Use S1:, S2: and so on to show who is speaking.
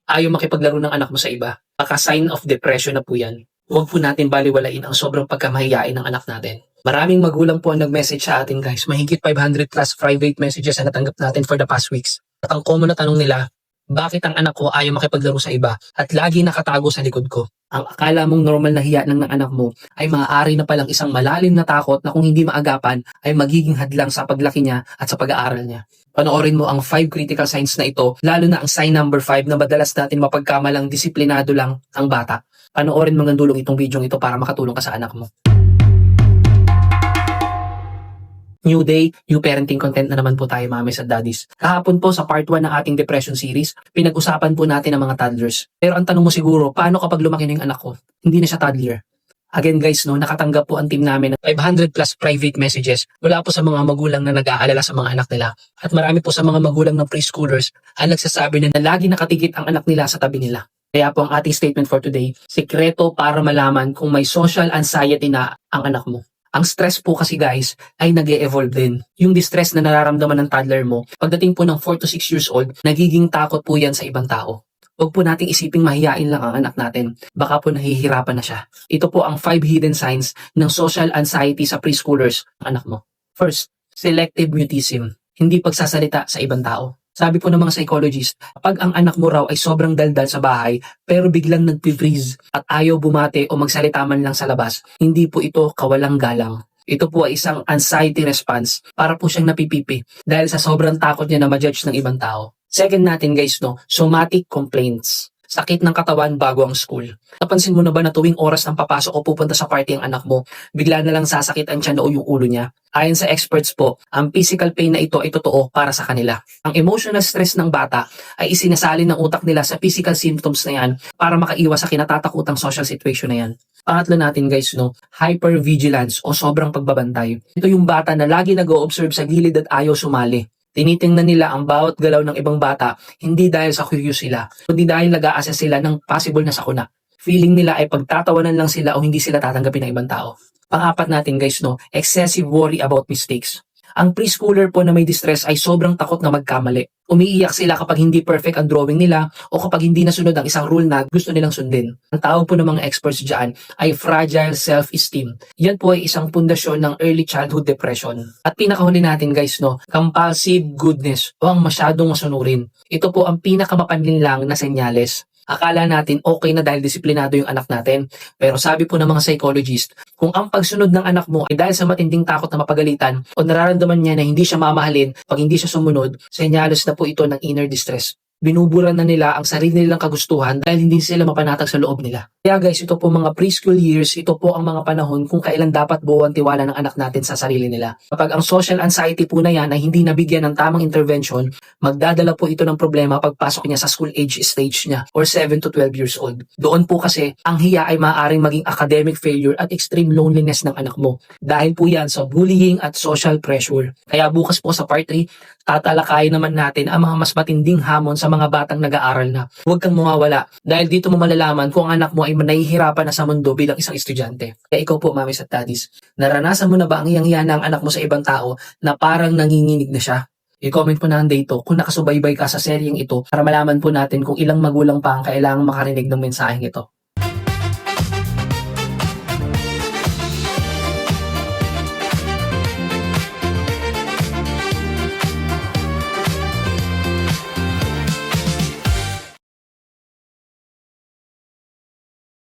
S1: ayaw makipaglaro ng anak mo sa iba, baka sign of depression na po yan. Huwag po natin baliwalain ang sobrang pagkamahiyain ng anak natin. Maraming magulang po ang nag-message sa atin guys. Mahigit 500 plus private messages na natanggap natin for the past weeks. At ang common na tanong nila, bakit ang anak ko ayaw makipaglaro sa iba at lagi nakatago sa likod ko? Ang akala mong normal na hiya ng anak mo ay maaari na palang isang malalim na takot na kung hindi maagapan ay magiging hadlang sa paglaki niya at sa pag-aaral niya. Panoorin mo ang 5 critical signs na ito, lalo na ang sign number 5 na madalas natin mapagkamalang disiplinado lang ang bata. Panoorin mo ng dulong itong video ito para makatulong ka sa anak mo. New day, new parenting content na naman po tayo mamis at daddies. Kahapon po sa part 1 ng ating depression series, pinag-usapan po natin ang mga toddlers. Pero ang tanong mo siguro, paano kapag lumaki na yung anak ko? Hindi na siya toddler. Again guys, nakatanggap po ang team namin ng 500 plus private messages mula po sa mga magulang na nag-aalala sa mga anak nila. At marami po sa mga magulang ng preschoolers ang nagsasabi na lagi nakatikit ang anak nila sa tabi nila. Kaya po ang ating statement for today, sikreto para malaman kung may social anxiety na ang anak mo. Ang stress po kasi guys ay nag-e-evolve din. Yung distress na nararamdaman ng toddler mo, pagdating po ng 4 to 6 years old, nagiging takot po yan sa ibang tao. Huwag po nating isiping mahiyain lang ang anak natin. Baka po nahihirapan na siya. Ito po ang 5 hidden signs ng social anxiety sa preschoolers ng anak mo. First, selective mutism. Hindi pagsasalita sa ibang tao. Sabi po ng mga psychologist, kapag ang anak mo raw ay sobrang daldal sa bahay pero biglang nagpi-freeze at ayaw bumate o magsalita man lang sa labas, hindi po ito kawalang galang. Ito po ay isang anxiety response para po siyang napipipi dahil sa sobrang takot niya na ma-judge ng ibang tao. Second natin guys, somatic complaints. Sakit ng katawan bago ang school. Napansin mo na ba na tuwing oras ng papasok o pupunta sa party ang anak mo, bigla na lang sasakit ang tiyan o yung ulo niya? Ayon sa experts po, ang physical pain na ito ay totoo para sa kanila. Ang emotional stress ng bata ay isinasalin ng utak nila sa physical symptoms na yan para makaiwas sa kinatatakutang social situation na yan. Pangatlo natin guys, hypervigilance o sobrang pagbabantay. Ito yung bata na lagi nag-o-observe sa gilid at ayaw sumali. Tinitingnan nila ang bawat galaw ng ibang bata, hindi dahil sa curious sila, kundi dahil nag-a-assess sila ng possible na sakuna. Feeling nila ay pagtatawanan lang sila o hindi sila tatanggapin ng ibang tao. Pang-apat natin guys, excessive worry about mistakes. Ang preschooler po na may distress ay sobrang takot na magkamali. Umiiyak sila kapag hindi perfect ang drawing nila o kapag hindi nasunod ang isang rule na gusto nilang sundin. Ang tawag po ng mga experts dyan ay fragile self-esteem. Yan po ay isang pundasyon ng early childhood depression. At pinakahuli natin guys, compulsive goodness o ang masyadong masunurin. Ito po ang pinakamapanlinlang na senyales. Akala natin okay na dahil disiplinado yung anak natin. Pero sabi po ng mga psychologist, kung ang pagsunod ng anak mo ay dahil sa matinding takot na mapagalitan o nararamdaman niya na hindi siya mamahalin pag hindi siya sumunod, senyales na po ito ng inner distress. Binubura na nila ang sarili nilang kagustuhan dahil hindi sila mapanatag sa loob nila. Kaya guys, ito po mga preschool years, ito po ang mga panahon kung kailan dapat buo ang tiwala ng anak natin sa sarili nila. Kapag ang social anxiety po na yan ay hindi nabigyan ng tamang intervention, magdadala po ito ng problema pagpasok niya sa school age stage niya or 7 to 12 years old. Doon po kasi, ang hiya ay maaaring maging academic failure at extreme loneliness ng anak mo. Dahil po yan sa bullying at social pressure. Kaya bukas po sa part 3, tatalakayin naman natin ang mga mas matinding hamon sa mga batang nag-aaral na. Huwag kang mawawala dahil dito mo malalaman kung ang anak mo ay nahihirapan na sa mundo bilang isang estudyante. Kaya ikaw po, mamis at daddies, naranasan mo na ba ang iyang ng anak mo sa ibang tao na parang nanginginig na siya? I-comment po na dito kung nakasubaybay ka sa seryeng ito para malaman po natin kung ilang magulang pa ang kailangang makarinig ng mensaheng ito.